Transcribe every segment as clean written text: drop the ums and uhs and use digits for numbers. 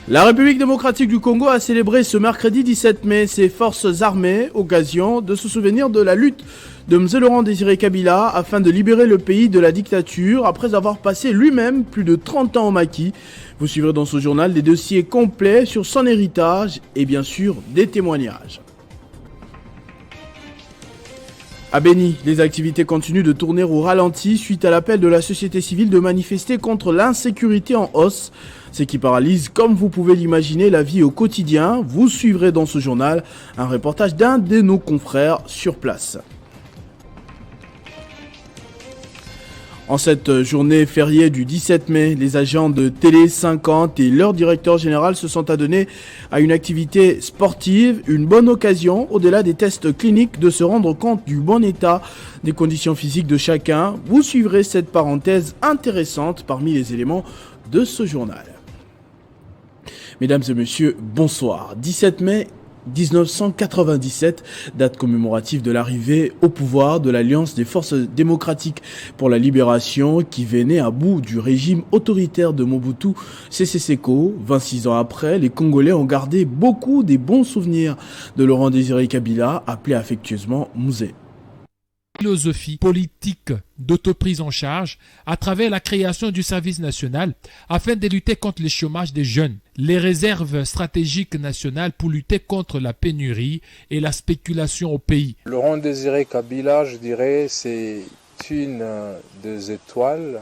La République démocratique du Congo a célébré ce mercredi 17 mai ses forces armées, occasion de se souvenir de la lutte de Mzee Laurent Désiré Kabila afin de libérer le pays de la dictature après avoir passé lui-même plus de 30 ans au maquis. Vous suivrez dans ce journal des dossiers complets sur son héritage et bien sûr des témoignages. À Béni, les activités continuent de tourner au ralenti suite à l'appel de la société civile de manifester contre l'insécurité en hausse. Ce qui paralyse, comme vous pouvez l'imaginer, la vie au quotidien. Vous suivrez dans ce journal un reportage d'un de nos confrères sur place. En cette journée fériée du 17 mai, les agents de Télé 50 et leur directeur général se sont adonnés à une activité sportive, une bonne occasion, au-delà des tests cliniques, de se rendre compte du bon état des conditions physiques de chacun. Vous suivrez cette parenthèse intéressante parmi les éléments de ce journal. Mesdames et messieurs, bonsoir. 17 mai 1997, date commémorative de l'arrivée au pouvoir de l'Alliance des forces démocratiques pour la libération qui venait à bout du régime autoritaire de Mobutu Sese Seko. 26 ans après, les Congolais ont gardé beaucoup des bons souvenirs de Laurent Désiré Kabila, appelé affectueusement Mzee. Philosophie politique d'autoprise en charge à travers la création du service national afin de lutter contre le chômage des jeunes, les réserves stratégiques nationales pour lutter contre la pénurie et la spéculation au pays. Laurent Désiré Kabila, je dirais, c'est une des étoiles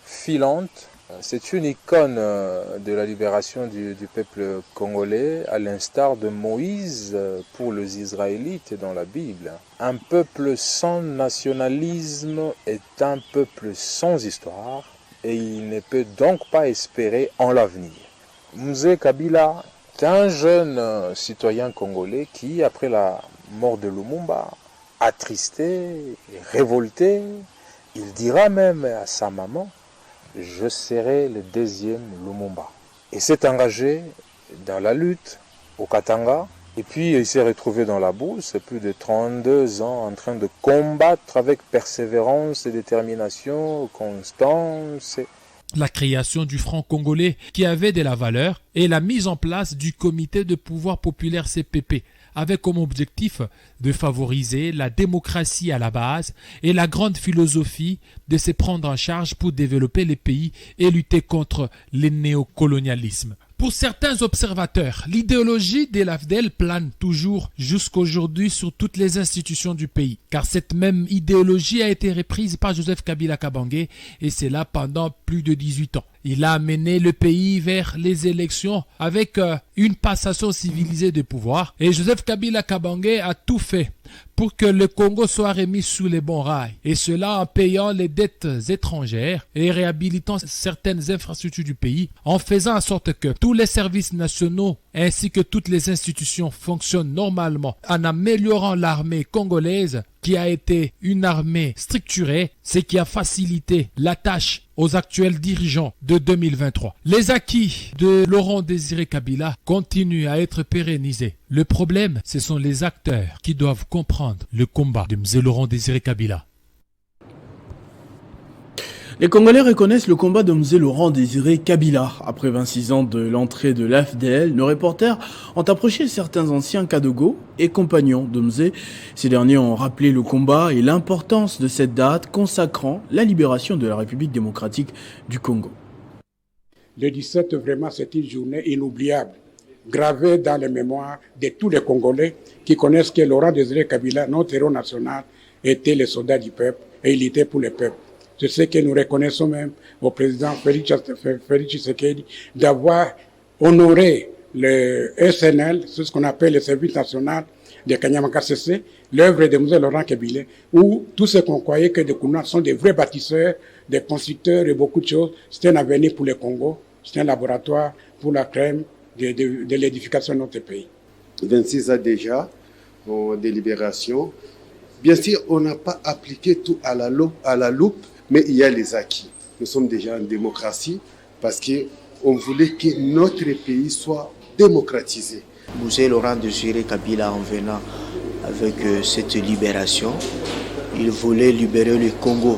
filantes. C'est une icône de la libération du peuple congolais, à l'instar de Moïse pour les Israélites dans la Bible. Un peuple sans nationalisme est un peuple sans histoire et il ne peut donc pas espérer en l'avenir. Mzee Kabila est un jeune citoyen congolais qui, après la mort de Lumumba, attristé, révolté, il dira même à sa maman: je serai le deuxième Lumumba. Il s'est engagé dans la lutte au Katanga et puis il s'est retrouvé dans la bourse, plus de 32 ans en train de combattre avec persévérance et détermination, constance. La création du franc congolais qui avait de la valeur et la mise en place du comité de pouvoir populaire CPP avec comme objectif de favoriser la démocratie à la base et la grande philosophie de se prendre en charge pour développer les pays et lutter contre le néocolonialisme. Pour certains observateurs, l'idéologie de l'AFDEL plane toujours jusqu'aujourd'hui sur toutes les institutions du pays, car cette même idéologie a été reprise par Joseph Kabila Kabange et c'est là pendant plus de 18 ans. Il a amené le pays vers les élections avec une passation civilisée de pouvoir et Joseph Kabila Kabange a tout fait pour que le Congo soit remis sous les bons rails, et cela en payant les dettes étrangères et réhabilitant certaines infrastructures du pays, en faisant en sorte que tous les services nationaux ainsi que toutes les institutions fonctionnent normalement, en améliorant l'armée congolaise qui a été une armée structurée, ce qui a facilité la tâche aux actuels dirigeants de 2023. Les acquis de Laurent Désiré Kabila continuent à être pérennisés. Le problème, ce sont les acteurs qui doivent comprendre le combat de Mzee Laurent Désiré Kabila. Les Congolais reconnaissent le combat de Mzee Laurent Désiré Kabila. Après 26 ans de l'entrée de l'AFDL, nos reporters ont approché certains anciens Kadogo et compagnons de Mzee. Ces derniers ont rappelé le combat et l'importance de cette date consacrant la libération de la République démocratique du Congo. Le 17, vraiment, c'est une journée inoubliable, gravée dans les mémoires de tous les Congolais qui connaissent que Laurent Désiré Kabila, notre héros national, était le soldat du peuple et il était pour le peuple. Je sais que nous reconnaissons même au président Félix Tshisekedi d'avoir honoré le SNL, c'est ce qu'on appelle le service national de Kanyamaka CC, l'œuvre de Mzee Laurent Kabila, où tous ceux qu'on croyait que les Kounas sont des vrais bâtisseurs, des constructeurs et beaucoup de choses. C'était un avenir pour le Congo, c'était un laboratoire pour la crème de l'édification de notre pays. 26 ans déjà de libération. Bien sûr, on n'a pas appliqué tout à la loupe, mais il y a les acquis. Nous sommes déjà en démocratie parce qu'on voulait que notre pays soit démocratisé. Mzee Laurent Désiré Kabila, en venant avec cette libération, il voulait libérer le Congo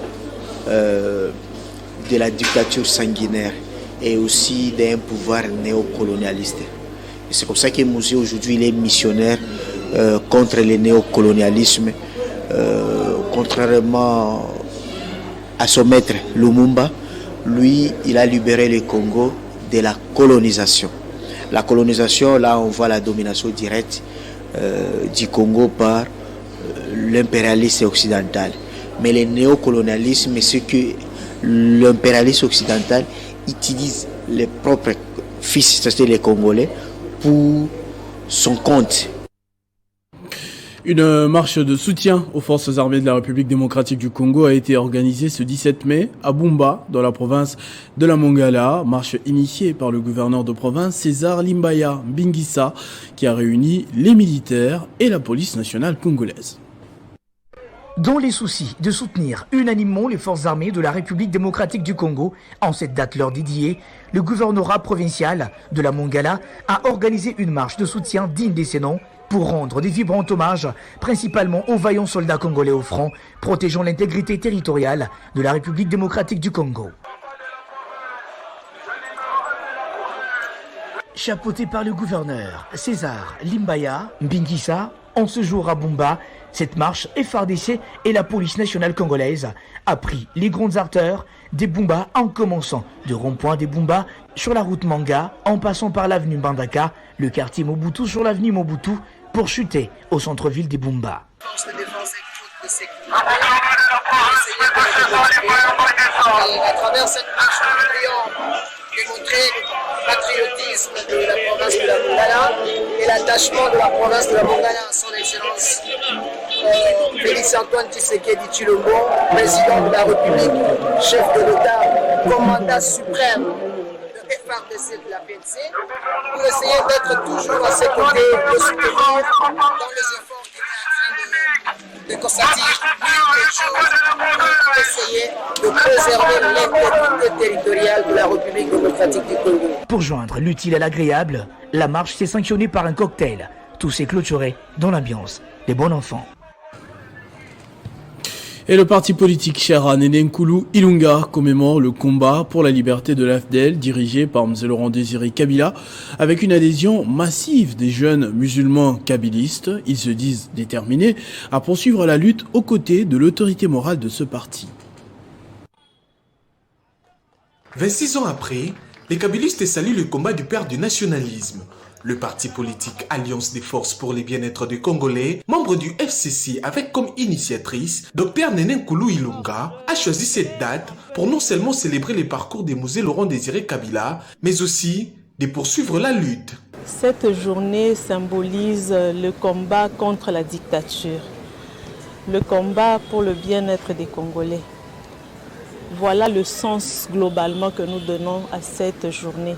de la dictature sanguinaire et aussi d'un pouvoir néocolonialiste. Et c'est comme ça que Mouzé aujourd'hui il est missionnaire contre le néocolonialisme, contrairement à son maître Lumumba. Lui, il a libéré le Congo de la colonisation. La colonisation, là, on voit la domination directe du Congo par l'impérialisme occidental. Mais le néocolonialisme, c'est que l'impérialisme occidental utilise les propres fils, c'est-à-dire les Congolais, pour son compte. Une marche de soutien aux forces armées de la République démocratique du Congo a été organisée ce 17 mai à Bumba, dans la province de la Mongala. Marche initiée par le gouverneur de province César Limbaya Mbingisa, qui a réuni les militaires et la police nationale congolaise. Dans les soucis de soutenir unanimement les forces armées de la République démocratique du Congo, en cette date leur dédiée, le gouvernorat provincial de la Mongala a organisé une marche de soutien digne de ses noms pour rendre des vibrants hommages, principalement aux vaillants soldats congolais au front, protégeant l'intégrité territoriale de la République démocratique du Congo. Chapeauté par le gouverneur César Limbaya Mbingisa, en ce jour à Bumba, cette marche FARDC et la police nationale congolaise a pris les grandes artères des Bumba en commençant de rond-point des Bumba sur la route Manga, en passant par l'avenue Mbandaka, le quartier Mobutu sur l'avenue Mobutu, pour chuter au centre-ville des Bumba. À travers cette marche, nous voudrions démontrer le patriotisme de la province de la Mongala et l'attachement de la province de la Mongala à son excellence Félix Antoine Tshisekedi Tshilombo, président de la République, chef de l'État, commandant suprême de FARDC de la PNC, pour essayer d'être toujours à ses côtés, de soutenir dans les efforts qu'il est en train de constater nuit et jour pour essayer de préserver l'intégrité territoriale de la République démocratique du Congo. Pour joindre l'utile à l'agréable, la marche s'est sanctionnée par un cocktail. Tout s'est clôturé dans l'ambiance des bons enfants. Et le parti politique Chara Néné Nkoulou Ilunga commémore le combat pour la liberté de l'AFDL dirigé par M. Laurent Désiré Kabila avec une adhésion massive des jeunes musulmans kabylistes. Ils se disent déterminés à poursuivre la lutte aux côtés de l'autorité morale de ce parti. 26 ans après, les kabylistes saluent le combat du père du nationalisme. Le parti politique Alliance des Forces pour le Bien-être des Congolais, membre du FCC avec comme initiatrice, Dr Néné Nkoulou Ilunga, a choisi cette date pour non seulement célébrer les parcours des musées Laurent Désiré Kabila, mais aussi de poursuivre la lutte. Cette journée symbolise le combat contre la dictature, le combat pour le bien-être des Congolais. Voilà le sens globalement que nous donnons à cette journée.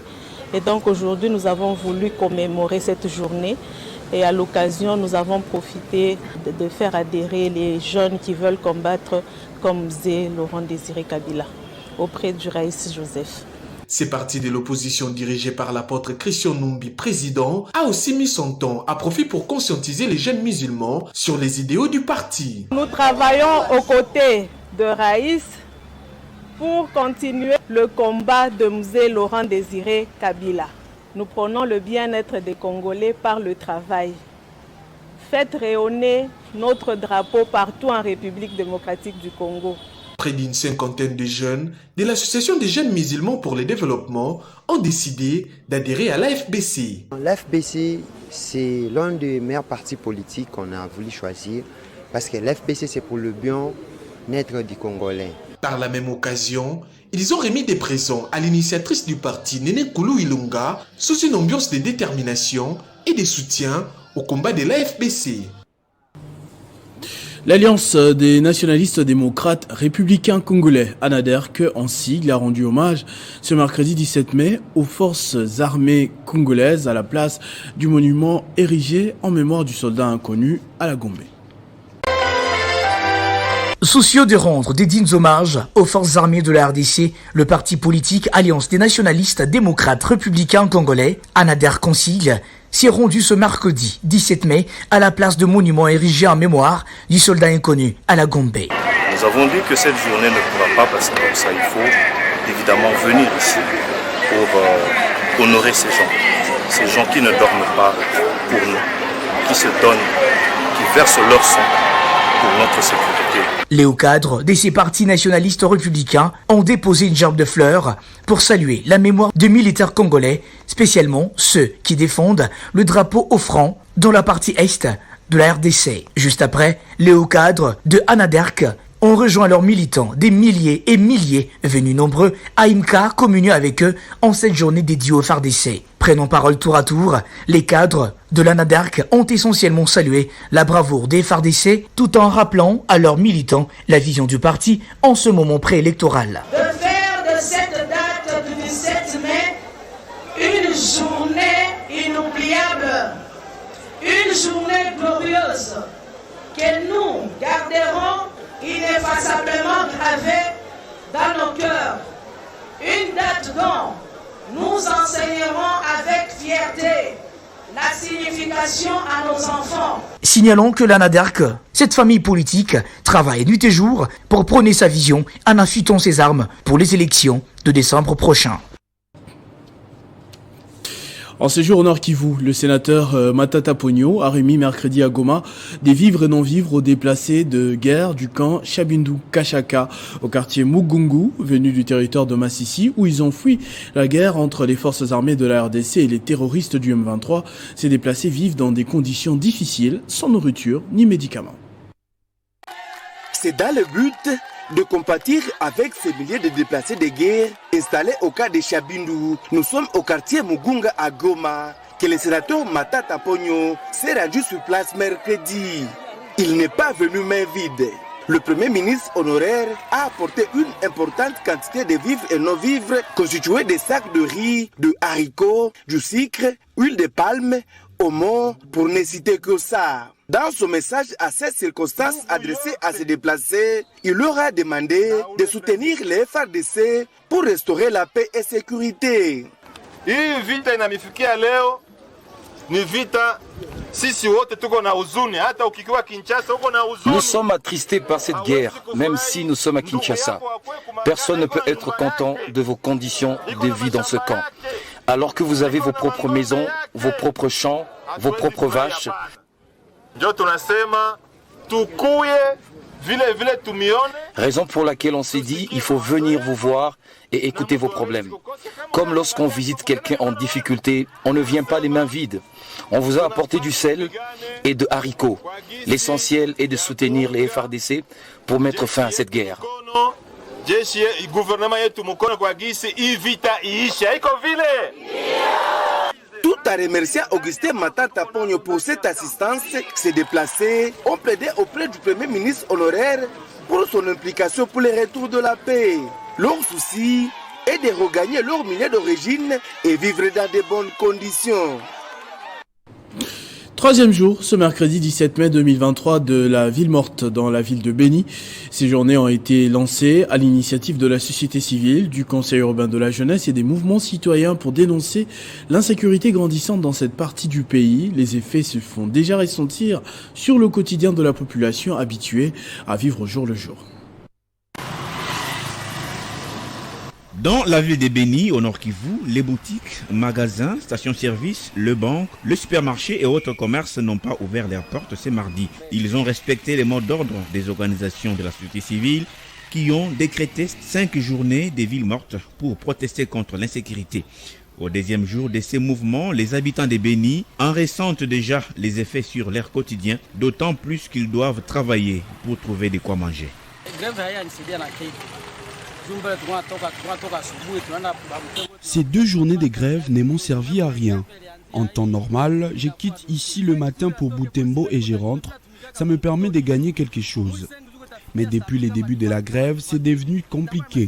Et donc aujourd'hui, nous avons voulu commémorer cette journée et à l'occasion, nous avons profité de faire adhérer les jeunes qui veulent combattre comme Zé Laurent Désiré Kabila auprès du Raïs Joseph. Ce parti de l'opposition dirigé par l'apôtre Christian Numbi, président, a aussi mis son temps à profit pour conscientiser les jeunes musulmans sur les idéaux du parti. Nous travaillons aux côtés de Raïs pour continuer le combat de Mzé Laurent Désiré Kabila. Nous prenons le bien-être des Congolais par le travail. Faites rayonner notre drapeau partout en République démocratique du Congo. Près d'une cinquantaine de jeunes de l'Association des jeunes musulmans pour le développement ont décidé d'adhérer à l'AFBC. L'AFBC, c'est l'un des meilleurs partis politiques qu'on a voulu choisir parce que l'AFBC, c'est pour le bien-être des Congolais. Par la même occasion, ils ont remis des présents à l'initiatrice du parti Néné Nkoulou Ilunga sous une ambiance de détermination et de soutien au combat de l'AFBC. L'Alliance des nationalistes démocrates républicains congolais, ANADERC, en sigle, a rendu hommage ce mercredi 17 mai aux forces armées congolaises à la place du monument érigé en mémoire du soldat inconnu à la Gombe. Soucieux de rendre des dignes hommages aux forces armées de la RDC, le parti politique Alliance des nationalistes démocrates républicains congolais, ANADERC en sigle, s'est rendu ce mercredi 17 mai à la place de monument érigé en mémoire du soldat inconnu à la Gombe. Nous avons dit que cette journée ne pourra pas passer comme ça. Il faut évidemment venir ici pour honorer ces gens qui ne dorment pas pour nous, qui se donnent, qui versent leur sang pour notre sécurité. Les hauts cadres de ces partis nationalistes républicains ont déposé une gerbe de fleurs pour saluer la mémoire de militaires congolais, spécialement ceux qui défendent le drapeau au franc dans la partie est de la RDC. Juste après, les hauts cadres de Anaderk ont rejoint leurs militants, des milliers et milliers venus nombreux à Imka, communier avec eux en cette journée dédiée au FARDC. Prenant parole tour à tour, les cadres de l'Anadark ont essentiellement salué la bravoure des FARDC tout en rappelant à leurs militants la vision du parti en ce moment préélectoral. De faire de cette date du 17 mai une journée inoubliable, une journée glorieuse que nous garderons ineffaçablement gravée dans nos cœurs. Une date dont nous enseignerons avec fierté la signification à nos enfants. Signalons que l'Anadark, cette famille politique, travaille nuit et jour pour prôner sa vision en affûtant ses armes pour les élections de décembre prochain. En séjour au Nord Kivu, le sénateur Matata Pogno a remis mercredi à Goma des vivres et non-vivres aux déplacés de guerre du camp Chabindu Kachaka au quartier Mugungu, venu du territoire de Massissi, où ils ont fui la guerre entre les forces armées de la RDC et les terroristes du M23. Ces déplacés vivent dans des conditions difficiles, sans nourriture ni médicaments. C'est dans le but de compatir avec ces milliers de déplacés de guerre installés au cas de Chabindu. Nous sommes au quartier Mugunga à Goma, que le sénateur Matata Pogno s'est rendu sur place mercredi. Il n'est pas venu main vide. Le Premier ministre honoraire a apporté une importante quantité de vivres et non-vivres constitués de sacs de riz, de haricots, du sucre, huile de palme, oignon, pour ne citer que ça. Dans son message à cette circonstance adressée à ces déplacés, il leur a demandé de soutenir les FARDC pour restaurer la paix et sécurité. Nous sommes attristés par cette guerre, même si nous sommes à Kinshasa. Personne ne peut être content de vos conditions de vie dans ce camp. Alors que vous avez vos propres maisons, vos propres champs, vos propres vaches. Raison pour laquelle on s'est dit, il faut venir vous voir et écouter vos problèmes. Comme lorsqu'on visite quelqu'un en difficulté, on ne vient pas les mains vides. On vous a apporté du sel et de haricots. L'essentiel est de soutenir les FARDC pour mettre fin à cette guerre. Tout à remercier Augustin Matata Pogno pour cette assistance, ces déplacés ont plaidé auprès du Premier ministre honoraire pour son implication pour le retour de la paix. Leur souci est de regagner leur milieu d'origine et vivre dans de bonnes conditions. Troisième jour, ce mercredi 17 mai 2023, de la ville morte dans la ville de Béni. Ces journées ont été lancées à l'initiative de la société civile, du Conseil urbain de la jeunesse et des mouvements citoyens pour dénoncer l'insécurité grandissante dans cette partie du pays. Les effets se font déjà ressentir sur le quotidien de la population habituée à vivre au jour le jour. Dans la ville de Béni, au Nord Kivu, les boutiques, magasins, stations-service, le banque, le supermarché et autres commerces n'ont pas ouvert leurs portes ce mardi. Ils ont respecté les mots d'ordre des organisations de la société civile qui ont décrété 5 journées des villes mortes pour protester contre l'insécurité. Au deuxième jour de ces mouvements, les habitants de Béni en ressentent déjà les effets sur leur quotidien, d'autant plus qu'ils doivent travailler pour trouver de quoi manger. Ces 2 journées de grève ne m'ont servi à rien. En temps normal, je quitte ici le matin pour Butembo et je rentre. Ça me permet de gagner quelque chose. Mais depuis le début de la grève, c'est devenu compliqué.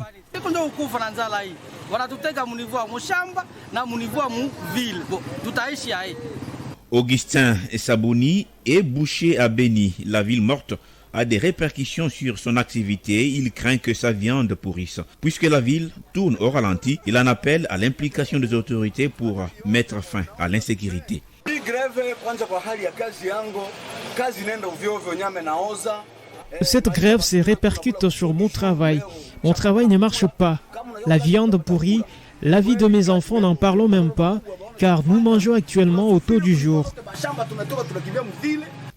Augustin Sabouni est boucher à Béni, la ville morte, a des répercussions sur son activité. Il craint que sa viande pourrisse. Puisque la ville tourne au ralenti, il en appelle à l'implication des autorités pour mettre fin à l'insécurité. Cette grève se répercute sur mon travail. Mon travail ne marche pas. La viande pourrit, La vie de mes enfants, n'en parlons même pas, car nous mangeons actuellement au taux du jour.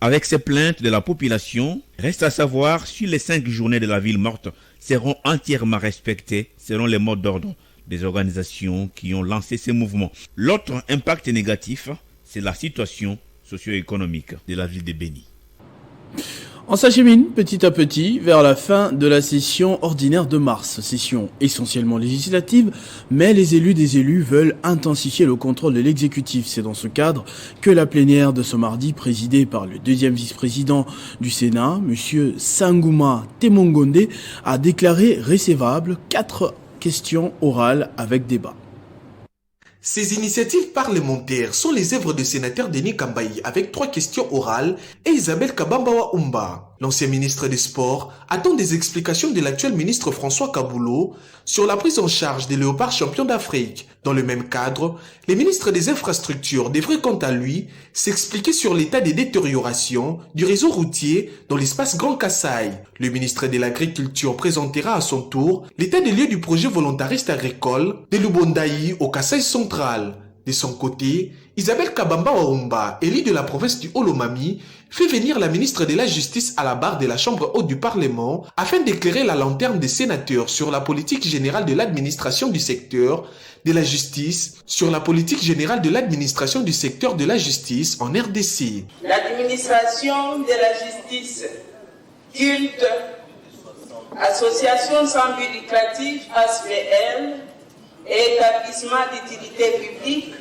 Avec ces plaintes de la population, reste à savoir si les 5 journées de la ville morte seront entièrement respectées selon les modes d'ordre des organisations qui ont lancé ces mouvements. L'autre impact négatif, c'est la situation socio-économique de la ville de Béni. On s'achemine petit à petit vers la fin de la session ordinaire de mars, session essentiellement législative, mais les élus des élus veulent intensifier le contrôle de l'exécutif. C'est dans ce cadre que la plénière de ce mardi, présidée par le deuxième vice-président du Sénat, M. Sangouma Temongonde, a déclaré recevable 4 questions orales avec débat. Ces initiatives parlementaires sont les œuvres du sénateur Denis Kambayi avec 3 questions orales et Isabelle Kabambawa Umba. L'ancien ministre des Sports attend des explications de l'actuel ministre François Kaboulo sur la prise en charge des léopards champions d'Afrique. Dans le même cadre, les ministres des Infrastructures devraient quant à lui s'expliquer sur l'état des détériorations du réseau routier dans l'espace Grand Kasaï. Le ministre de l'Agriculture présentera à son tour l'état des lieux du projet volontariste agricole de Lubondaï au Kasaï central. De son côté, Isabelle Kabamba Waumba, élue de la province du Olomami, fait venir la ministre de la Justice à la barre de la Chambre haute du Parlement afin d'éclairer la lanterne des sénateurs sur la politique générale de l'administration du secteur de la justice, sur la politique générale de l'administration du secteur de la justice en RDC. L'administration de la justice, culte, association sans but lucratif, ASBL, et établissement d'utilité publique,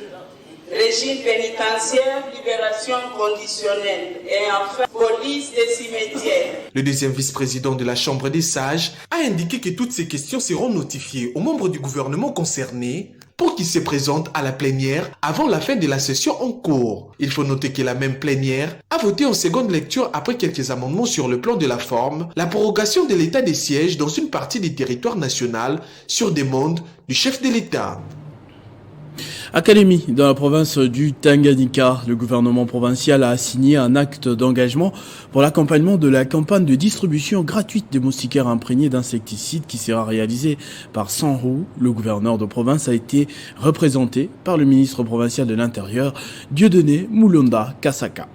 régime pénitentiaire, libération conditionnelle et enfin police des cimetières. Le deuxième vice-président de la Chambre des sages a indiqué que toutes ces questions seront notifiées aux membres du gouvernement concernés pour qu'ils se présentent à la plénière avant la fin de la session en cours. Il faut noter que la même plénière a voté en seconde lecture après quelques amendements sur le plan de la forme, la prorogation de l'état des sièges dans une partie du territoire national sur demande du chef de l'État. À Kalemi, dans la province du Tanganyika, le gouvernement provincial a signé un acte d'engagement pour l'accompagnement de la campagne de distribution gratuite des moustiquaires imprégnés d'insecticides qui sera réalisée par Sanrou. Le gouverneur de province a été représenté par le ministre provincial de l'Intérieur, Dieudonné Moulonda Kasaka.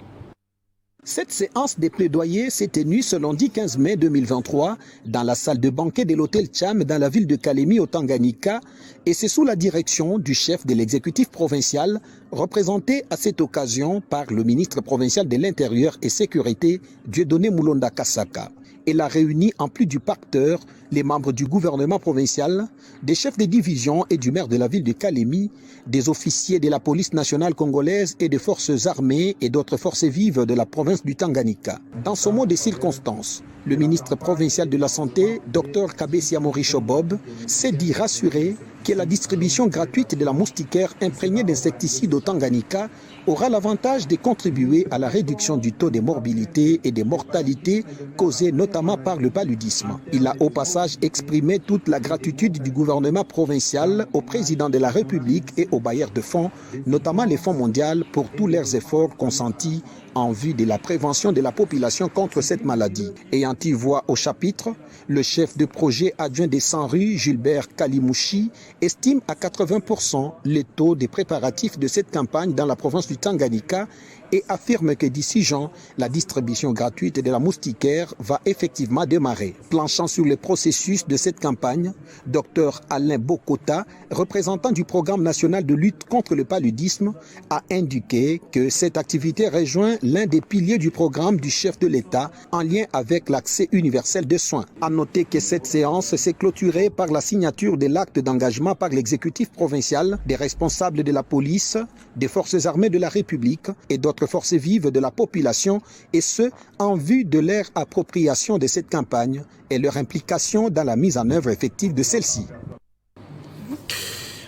Cette séance des plaidoyers s'est tenue ce lundi 15 mai 2023 dans la salle de banquet de l'hôtel Cham dans la ville de Kalemi au Tanganyika et c'est sous la direction du chef de l'exécutif provincial représenté à cette occasion par le ministre provincial de l'Intérieur et Sécurité Dieudonné Moulonda Kasaka. Elle a réuni en plus du pacteur les membres du gouvernement provincial, des chefs de division et du maire de la ville de Kalemi, des officiers de la police nationale congolaise et des forces armées et d'autres forces vives de la province du Tanganyika. Dans ce mot de circonstance, le ministre provincial de la Santé, Dr Kabessia Morisho Bob, s'est dit rassuré que la distribution gratuite de la moustiquaire imprégnée d'insecticides au Tanganyika aura l'avantage de contribuer à la réduction du taux de morbidité et de mortalité causés notamment par le paludisme. Il a au passage exprimé toute la gratitude du gouvernement provincial au président de la République et aux bailleurs de fonds, notamment les fonds mondiaux, pour tous leurs efforts consentis en vue de la prévention de la population contre cette maladie. Ayant eu voix au chapitre, le chef de projet adjoint des 100 rues, Gilbert Kalimouchi, estime à 80% le taux des préparatifs de cette campagne dans la province du Tanganyika et affirme que d'ici juin, la distribution gratuite de la moustiquaire va effectivement démarrer. Planchant sur le processus de cette campagne, Dr Alain Bokota, représentant du programme national de lutte contre le paludisme, a indiqué que cette activité rejoint l'un des piliers du programme du chef de l'État en lien avec l'accès universel des soins. À noter que cette séance s'est clôturée par la signature de l'acte d'engagement par l'exécutif provincial, des responsables de la police, des forces armées de la République et d'autres forces vives de la population, et ce, en vue de leur appropriation de cette campagne et leur implication dans la mise en œuvre effective de celle-ci.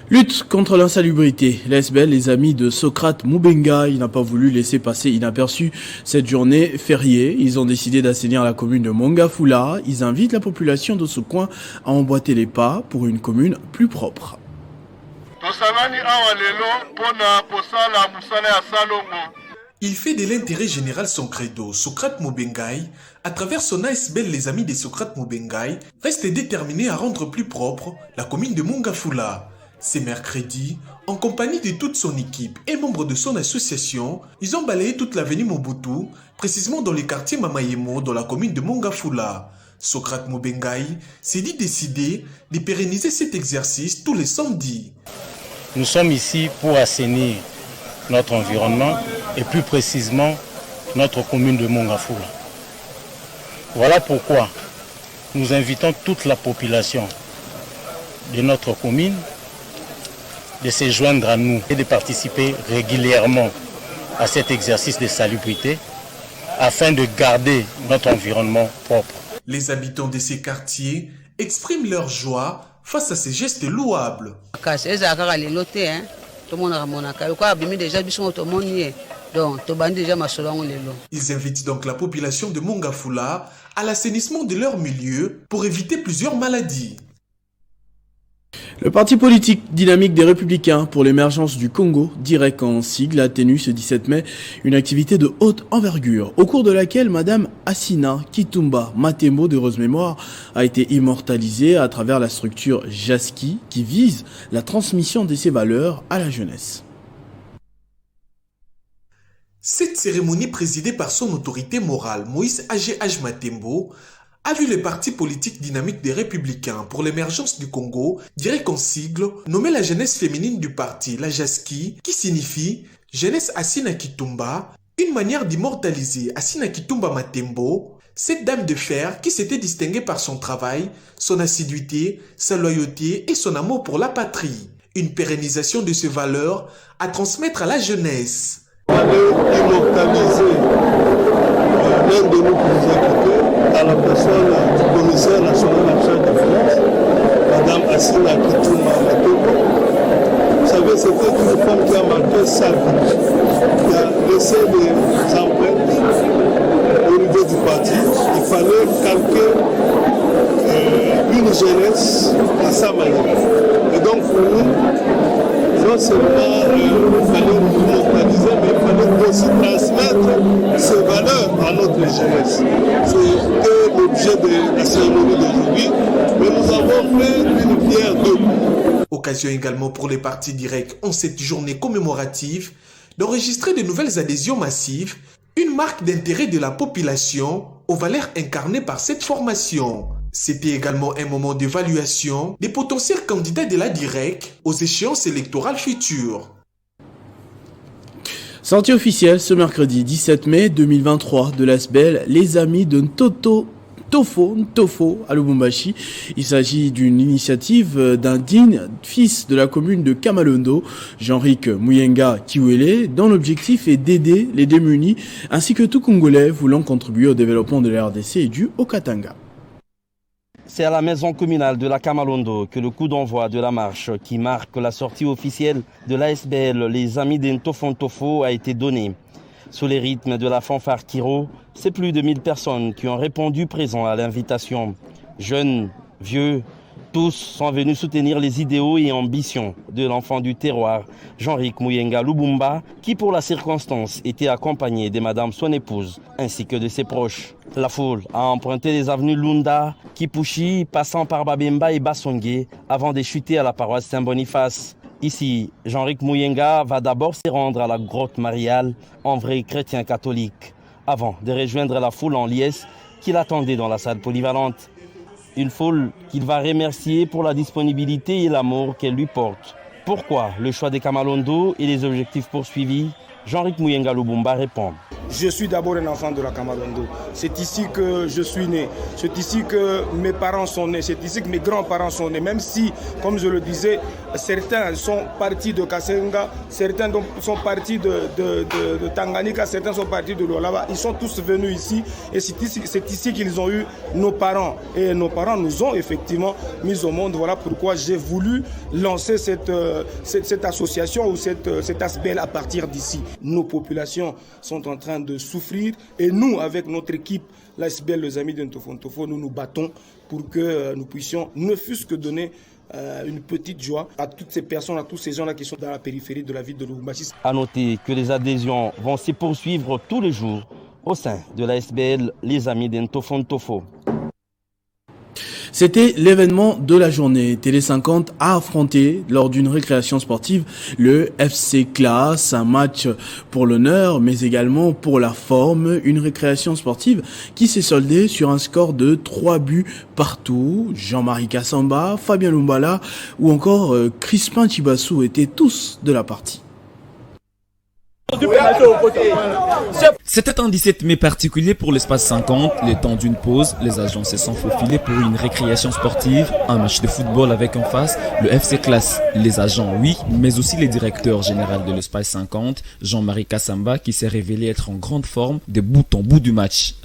Lutte contre l'insalubrité. L'ASBL, les amis de Socrate Mubenga, il n'a pas voulu laisser passer inaperçu cette journée fériée. Ils ont décidé d'assainir la commune de Mongafula. Ils invitent la population de ce coin à emboîter les pas pour une commune plus propre. Il fait de l'intérêt général son credo. Socrate Mubengai, à travers son ASBL, les amis de Socrate Mubengai, reste déterminé à rendre plus propre la commune de Mongafula. C'est mercredi, en compagnie de toute son équipe et membres de son association, ils ont balayé toute l'avenue Mobutu, précisément dans le quartier Mamayemo, dans la commune de Mongafula. Socrate Mobengai s'est dit décidé de pérenniser cet exercice tous les samedis. Nous sommes ici pour assainir notre environnement et plus précisément notre commune de Mongafula. Voilà pourquoi nous invitons toute la population de notre commune de se joindre à nous et de participer régulièrement à cet exercice de salubrité afin de garder notre environnement propre. Les habitants de ces quartiers expriment leur joie face à ces gestes louables. Ils invitent donc la population de Mongafula à l'assainissement de leur milieu pour éviter plusieurs maladies. Le parti politique dynamique des Républicains pour l'émergence du Congo, DIREC en sigle, a tenu ce 17 mai une activité de haute envergure, au cours de laquelle Madame Assina Kitumba Matembo, d'heureuse mémoire, a été immortalisée à travers la structure JASKI qui vise la transmission de ses valeurs à la jeunesse. Cette cérémonie présidée par son autorité morale, Moïse Agé-Aj Matembo, a vu le parti politique dynamique des Républicains pour l'émergence du Congo, DIREC en sigle, nommer la jeunesse féminine du parti, la JASKI, qui signifie Jeunesse Assina Kitumba, une manière d'immortaliser Assina Kitumba Matembo, cette dame de fer qui s'était distinguée par son travail, son assiduité, sa loyauté et son amour pour la patrie. Une pérennisation de ces valeurs à transmettre à la jeunesse. Immortaliser l'un de nos plus écoutés à la personne du commissaire national en charge de France, Madame Assina Kitumba Matembo. Vous savez, c'était une femme qui a marqué sa vie, qui a laissé des empreintes au niveau du parti. Il fallait calquer une jeunesse à sa manière. Et donc pour nous, non seulement il fallait nous immortaliser, mais il fallait aussi transmettre ces valeurs à notre jeunesse. C'était l'objet de la cérémonie d'aujourd'hui, mais nous avons fait une pierre debout. Occasion également pour les partis DIREC en cette journée commémorative d'enregistrer de nouvelles adhésions massives, une marque d'intérêt de la population aux valeurs incarnées par cette formation. C'était également un moment d'évaluation des potentiels candidats de la DIREC aux échéances électorales futures. Sortie officielle ce mercredi 17 mai 2023 de l'ASBEL, les amis de Ntofo à Lubumbashi. Il s'agit d'une initiative d'un digne fils de la commune de Kamalondo, Jean-Ric Muyenga Kiwele, dont l'objectif est d'aider les démunis ainsi que tout Congolais voulant contribuer au développement de la RDC et du Haut-Katanga. C'est à la maison communale de la Kamalondo que le coup d'envoi de la marche qui marque la sortie officielle de l'ASBL, les amis d'Ntofo, a été donné. Sous les rythmes de la fanfare Kiro, c'est plus de 1000 personnes qui ont répondu présents à l'invitation. Jeunes, vieux, tous sont venus soutenir les idéaux et ambitions de l'enfant du terroir, Jean-Ric Muyenga Lubumba, qui pour la circonstance était accompagné de madame son épouse ainsi que de ses proches. La foule a emprunté les avenues Lunda, Kipushi, passant par Babemba et Bassongé, avant de chuter à la paroisse Saint-Boniface. Ici, Jean-Ric Muyenga va d'abord se rendre à la grotte mariale, en vrai chrétien catholique, avant de rejoindre la foule en liesse qui l'attendait dans la salle polyvalente. Une foule qu'il va remercier pour la disponibilité et l'amour qu'elle lui porte. Pourquoi le choix des Kamalondo et les objectifs poursuivis? Jean-Ric Muyenga Lubumba répond. Je suis d'abord un enfant de la Kamalondo. C'est ici que je suis né. C'est ici que mes parents sont nés. C'est ici que mes grands-parents sont nés. Même si, comme je le disais, certains sont partis de Kasenga, certains sont partis de Tanganyika, certains sont partis de Lualaba. Ils sont tous venus ici et c'est ici qu'ils ont eu nos parents. Et nos parents nous ont effectivement mis au monde. Voilà pourquoi j'ai voulu lancer cette association ou cet ASBEL à partir d'ici. Nos populations sont en train de souffrir et nous, avec notre équipe, l'ASBEL, les amis d'Ntofo, nous nous battons pour que nous puissions ne fût-ce que donner une petite joie à toutes ces personnes, à tous ces gens-là qui sont dans la périphérie de la ville de Lubumbashi. À noter que les adhésions vont se poursuivre tous les jours au sein de l'ASBEL, les amis d'Ntofo. C'était l'événement de la journée. Télé 50 a affronté lors d'une récréation sportive le FC Classe, un match pour l'honneur mais également pour la forme, une récréation sportive qui s'est soldée sur un score de 3 buts partout. Jean-Marie Kassamba, Fabien Lumbala ou encore Crispin Chibassou étaient tous de la partie. C'était un 17 mai particulier pour l'espace 50. Le temps d'une pause, les agents se sont faufilés pour une récréation sportive, un match de football avec en face le FC Classe. Les agents, oui, mais aussi le directeur général de l'espace 50, Jean-Marie Kassamba, qui s'est révélé être en grande forme de bout en bout du match.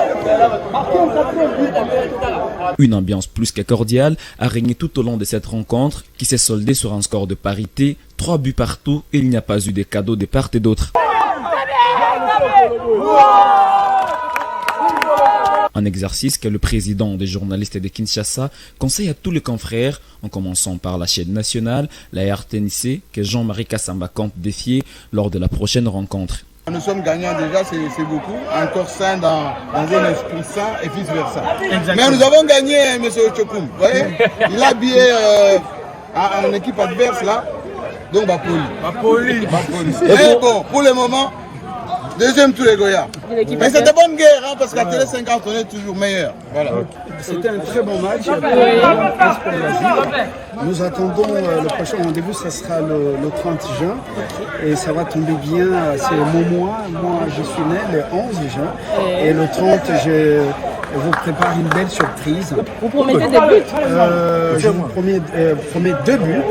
Une ambiance plus que cordiale a régné tout au long de cette rencontre qui s'est soldée sur un score de parité, 3 buts partout et il n'y a pas eu de cadeaux de part et d'autre. Un exercice que le président des journalistes de Kinshasa conseille à tous les confrères, en commençant par la chaîne nationale, la RTNC, que Jean-Marie Kassamba compte défier lors de la prochaine rencontre. Nous sommes gagnants déjà, c'est beaucoup. Encore sain dans un esprit sain et vice-versa. Mais nous avons gagné, M. Ochokoum. Vous voyez, il a habillé en équipe adverse là. Donc, Bapoli. Mais bon, pour le moment, deuxième tour les Goya. Mais c'est de bonne guerre, hein, parce qu'à Télé 50, on est toujours meilleur. Voilà. C'était un très bon match. Nous attendons le prochain rendez-vous, ça sera le 30 juin. Et ça va tomber bien, c'est mon mois. Moi, je suis né le 11 juin. Et le 30, je vous prépare une belle surprise. Vous promettez des buts Je vous promets 2 buts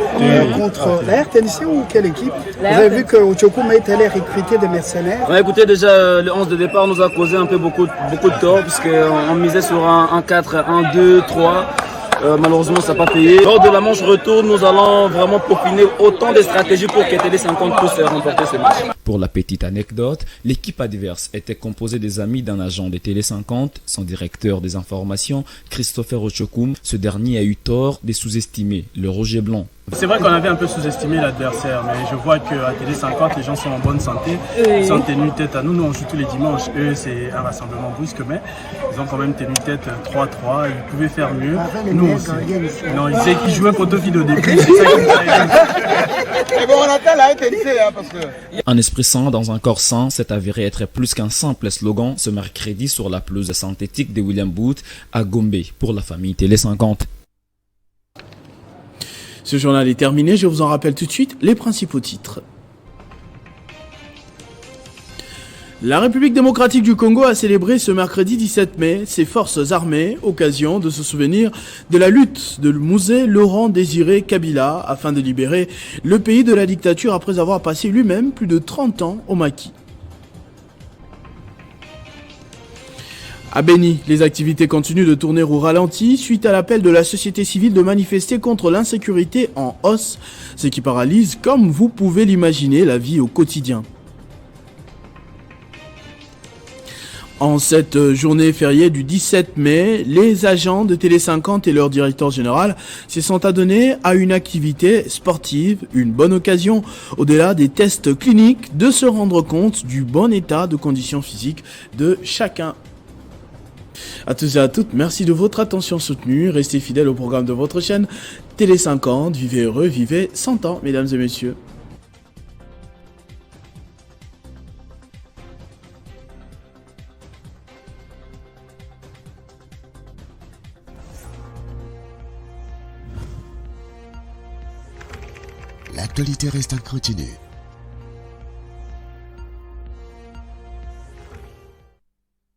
contre la RTNC ou quelle équipe? Vous avez vu que Ochokoum est allé recruter des mercenaires. Ouais, écoutez, déjà le 11 de départ nous a causé un peu beaucoup de tort puisqu'on misait sur un 4, un 2, 3. Malheureusement, ça n'a pas payé. Lors de la manche retour, nous allons vraiment peaufiner autant de stratégies pour que Télé 50 puisse remporter ce match. Pour la petite anecdote, l'équipe adverse était composée des amis d'un agent de Télé 50, son directeur des informations, Christopher Ochokoum. Ce dernier a eu tort de sous-estimer le Roger Blanc. C'est vrai qu'on avait un peu sous-estimé l'adversaire, mais je vois qu'à Télé 50, les gens sont en bonne santé. Ils ont tenu tête à nous. Nous, on joue tous les dimanches. Eux, c'est un rassemblement brusque, mais ils ont quand même tenu tête 3-3. Ils pouvaient faire mieux. Nous aussi. Non, ils disaient qu'ils jouaient contre Fido au début. C'est ça qui mais bon, on attend la RTNC, hein, parce que... Un esprit sain dans un corps sain s'est avéré être plus qu'un simple slogan ce mercredi sur la pelouse synthétique de William Booth à Gombe pour la famille Télé 50. Ce journal est terminé, je vous en rappelle tout de suite les principaux titres. La République démocratique du Congo a célébré ce mercredi 17 mai ses forces armées, occasion de se souvenir de la lutte de Mouzé Laurent Désiré Kabila afin de libérer le pays de la dictature après avoir passé lui-même plus de 30 ans au maquis. À Béni, les activités continuent de tourner au ralenti suite à l'appel de la société civile de manifester contre l'insécurité en hausse, ce qui paralyse, comme vous pouvez l'imaginer, la vie au quotidien. En cette journée fériée du 17 mai, les agents de Télé 50 et leur directeur général se sont adonnés à une activité sportive, une bonne occasion, au-delà des tests cliniques, de se rendre compte du bon état de conditions physiques de chacun. À tous et à toutes, merci de votre attention soutenue. Restez fidèles au programme de votre chaîne Télé 50. Vivez heureux, vivez 100 ans, mesdames et messieurs. L'actualité reste incontinue.